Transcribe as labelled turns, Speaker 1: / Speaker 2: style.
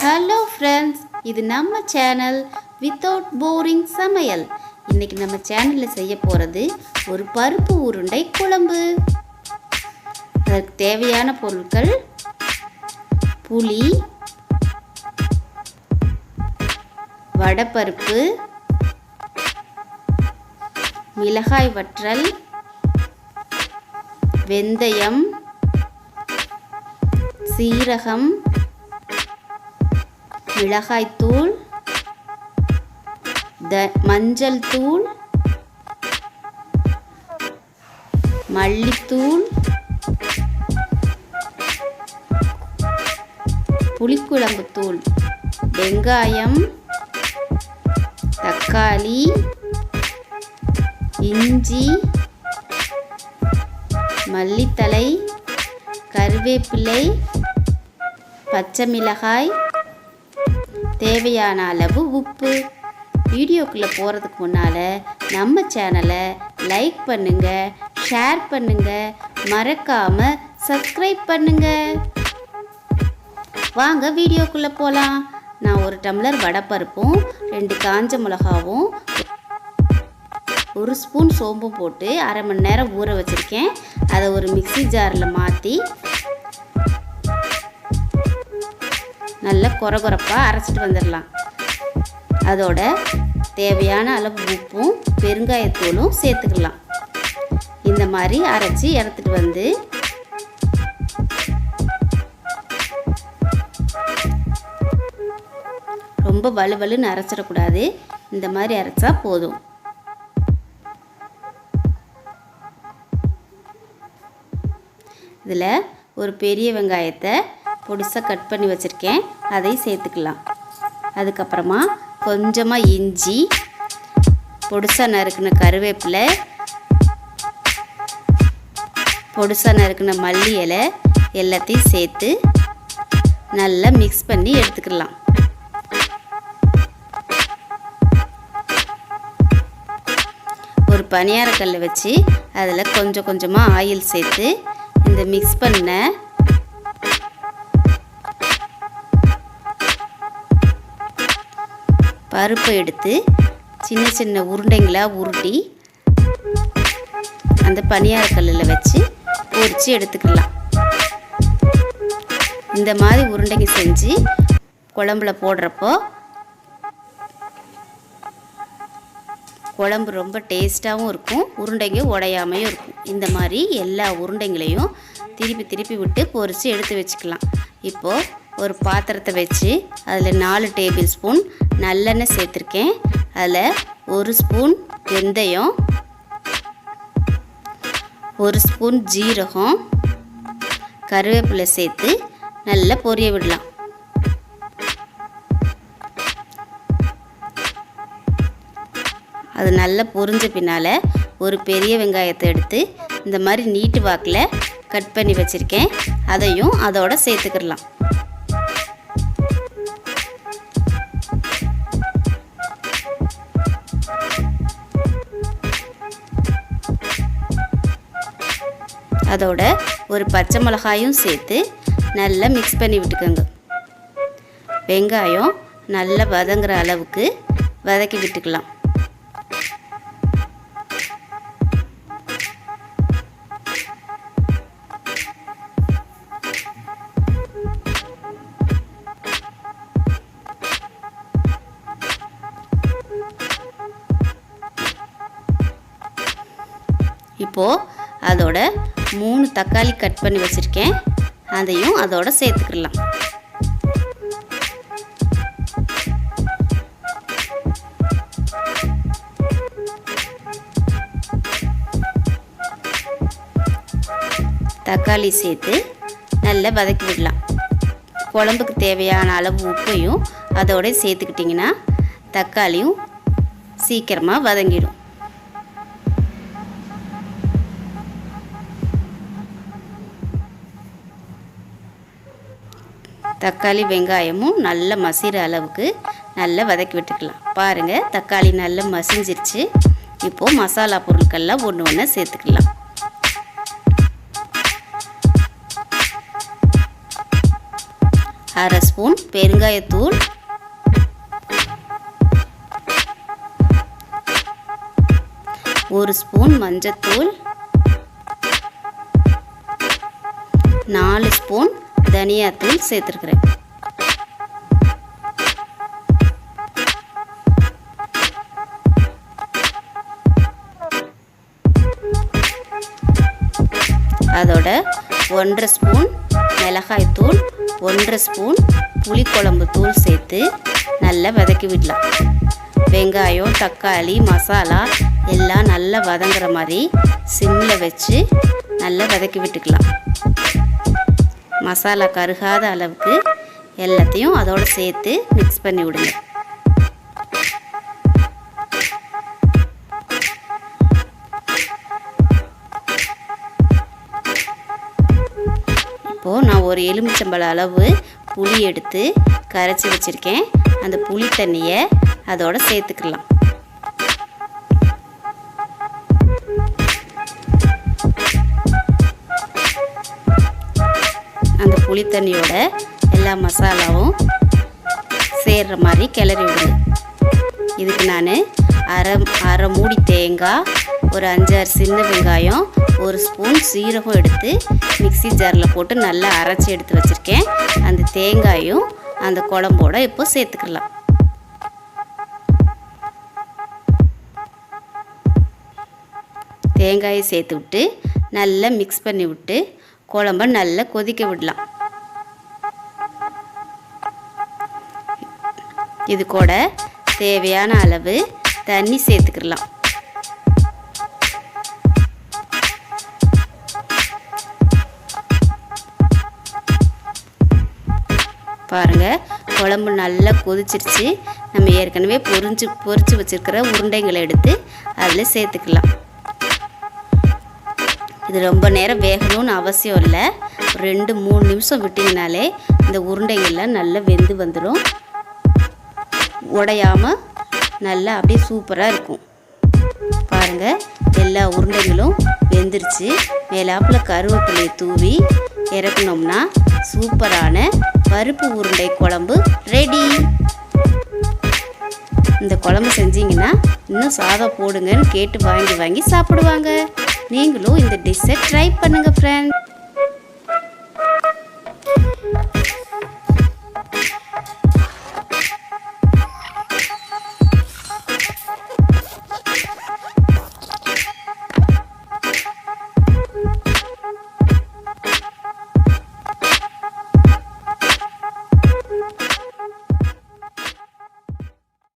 Speaker 1: Hello friends, இது நம்ம channel without boring சமையல். இன்றைக்கி நம்ம சேனலில் செய்ய போகிறது ஒரு பருப்பு உருண்டை குழம்பு. அதற்கு தேவையான பொருட்கள்: புளி, வடைப்பருப்பு, மிளகாய் வற்றல், வெந்தயம், சீரகம், மிளகாய்த்தூள், மஞ்சள் தூள், மல்லித்தூள், புளிக்குழம்பு தூள், வெங்காயம், தக்காளி, இஞ்சி, மல்லித்தழை, கருவேப்பிலை, பச்சை மிளகாய், தேவையான அளவு உப்பு. வீடியோக்குள்ளே போகிறதுக்கு முன்னால் நம்ம சேனலை லைக் பண்ணுங்கள், ஷேர் பண்ணுங்கள், மறக்காமல் சப்ஸ்கிரைப் பண்ணுங்கள். வாங்க வீடியோக்குள்ளே போகலாம். நான் ஒரு டம்ளர் வடைப்பருப்பும் 2 காஞ்ச மிளகாவும் 1 ஸ்பூன் சோம்பும் போட்டு அரை மணி நேரம் ஊற வச்சுருக்கேன். அதை ஒரு மிக்ஸி ஜாரில் மாற்றி நல்லா கொரகொரப்பாக அரைச்சிட்டு வந்துடலாம். அதோட தேவையான அளவு உப்பும் பெருங்காயத்தூளும் சேர்த்துக்கலாம். இந்த மாதிரி அரைச்சி எடுத்துகிட்டு வந்து ரொம்ப வலுவலுன்னு அரைச்சிடக்கூடாது. இந்த மாதிரி அரைச்சா போதும். இதில் ஒரு பெரிய வெங்காயத்தை பொடிசாக கட் பண்ணி வச்சுருக்கேன், அதை சேர்த்துக்கலாம். அதுக்கப்புறமா கொஞ்சமாக இஞ்சி, பொடிசாக நறுக்கின கருவேப்பிலை, பொடிசாக நறுக்கின மல்லி இலை எல்லாத்தையும் சேர்த்து நல்லா மிக்ஸ் பண்ணி எடுத்துக்கலாம். ஒரு பனியாரக்கல்லை வச்சு அதில் கொஞ்சம் கொஞ்சமாக ஆயில் சேர்த்து இந்த மிக்ஸ் பண்ண பருப்பை எடுத்து சின்ன சின்ன உருண்டைங்களாக உருட்டி அந்த பனியாரக்கல்லில் வச்சு பொரித்து எடுத்துக்கலாம். இந்த மாதிரி உருண்டைங்க செஞ்சு குழம்புல போடுறப்போ குழம்பு ரொம்ப டேஸ்ட்டாகவும் இருக்கும், உருண்டைங்க உடையாமையும் இருக்கும். இந்த மாதிரி எல்லா உருண்டைங்களையும் திருப்பி திருப்பி விட்டு பொரித்து எடுத்து வச்சுக்கலாம். இப்போது ஒரு பாத்திரத்தை வச்சு அதில் 4 டேபிள் ஸ்பூன் நல்லெண்ணெய் சேர்த்துருக்கேன். அதில் 1 ஸ்பூன் வெந்தயம், 1 ஸ்பூன் ஜீரகம், கருவேப்பிலை சேர்த்து நல்லா பொரிய விடலாம். அது நல்லா பொரிஞ்ச பின்னால் ஒரு பெரிய வெங்காயத்தை எடுத்து இந்த மாதிரி நீட்டு வாக்கில் கட் பண்ணி வச்சுருக்கேன், அதையும் அதோடு சேர்த்துக்கிடலாம். அதோட ஒரு பச்சை மிளகாயும் சேர்த்து நல்லா மிக்ஸ் பண்ணி விட்டுக்கோங்க. வெங்காயம் நல்லா வதங்குற அளவுக்கு வதக்கி விட்டுக்கலாம். இப்போது அதோட 3 தக்காளி கட் பண்ணி வச்சுருக்கேன், அதையும் அதோட சேர்த்துக்கலாம். தக்காளி சேர்த்து நல்லா வதக்கி விடலாம். குழம்புக்கு தேவையான அளவு உப்பையும் அதோட சேர்த்துக்கிட்டிங்கன்னா தக்காளியும் சீக்கிரமாக வதங்கிடும். தக்காளி வெங்காயமும் நல்லா மசிகிற அளவுக்கு நல்லா வதக்கி விட்டுக்கலாம். பாருங்கள், தக்காளி நல்லா மசிஞ்சிருச்சு. இப்போது மசாலா பொருட்கள்லாம் ஒன்று ஒன்று சேர்த்துக்கலாம். 1/2 ஸ்பூன் பெருங்காயத்தூள், 1 ஸ்பூன் மஞ்சத்தூள், 4 ஸ்பூன் தனியாத்தூள் சேர்த்துருக்குறேன். அதோட 1/2 ஸ்பூன் மிளகாய்த்தூள், 1/2 ஸ்பூன் புளிக்குழம்பு தூள் சேர்த்து நல்லா வதக்கி விடலாம். வெங்காயம், தக்காளி, மசாலா எல்லாம் நல்லா வதங்குற மாதிரி சிம்மில் வச்சு நல்லா வதக்கி விட்டுக்கலாம். மசாலா கருகாத அளவுக்கு எல்லாத்தையும் அதோடு சேர்த்து மிக்ஸ் பண்ணி விடுங்க. இப்போது நான் ஒரு எலுமிச்சம்பழம் அளவு புளி எடுத்து கரைச்சி வச்சுருக்கேன். அந்த புளி தண்ணியை அதோடு சேர்த்துக்கலாம். அந்த புளி தண்ணியோட எல்லா மசாலாவும் சேர்கிற மாதிரி கிளறி விடுங்க. இதுக்கு நான் அரை மூடி தேங்காய், ஒரு 5-6 சின்ன வெங்காயம், 1 ஸ்பூன் சீரகம் எடுத்து மிக்ஸி ஜாரில் போட்டு நல்லா அரைச்சி எடுத்து வச்சுருக்கேன். அந்த தேங்காயும் அந்த குழம்போட இப்போ சேர்த்துக்கலாம். தேங்காயை சேர்த்து விட்டு நல்லா மிக்ஸ் பண்ணி விட்டு குழம்ப நல்லா கொதிக்க விடலாம். இது கூட தேவையான அளவு தண்ணி சேர்த்துக்கலாம். பாருங்கள், குழம்பு நல்லா கொதிச்சிருச்சு. நம்ம ஏற்கனவே பொரிச்சு வச்சுருக்கிற உருண்டைங்களை எடுத்து அதில் சேர்த்துக்கலாம். இது ரொம்ப நேரம் வேகணும்னு அவசியம் இல்லை. 2-3 நிமிஷம் விட்டிங்கனாலே இந்த உருண்டைகள்லாம் நல்லா வெந்து வந்துடும். உடையாமல் நல்லா அப்படியே சூப்பராக இருக்கும். பாருங்கள், எல்லா உருண்டைகளும் வெந்துருச்சு. மேலாப்பில் கருவேப்பிலையை தூவி இறக்கணும்னா சூப்பரான பருப்பு உருண்டை குழம்பு ரெடி. இந்த குழம்பு செஞ்சிங்கன்னா இன்னும் சாதம் போடுங்கன்னு கேட்டு வாங்கி சாப்பிடுவாங்க. நீங்களும் இந்த டிஷ்ஷை ட்ரை பண்ணுங்கள் ஃப்ரெண்ட்.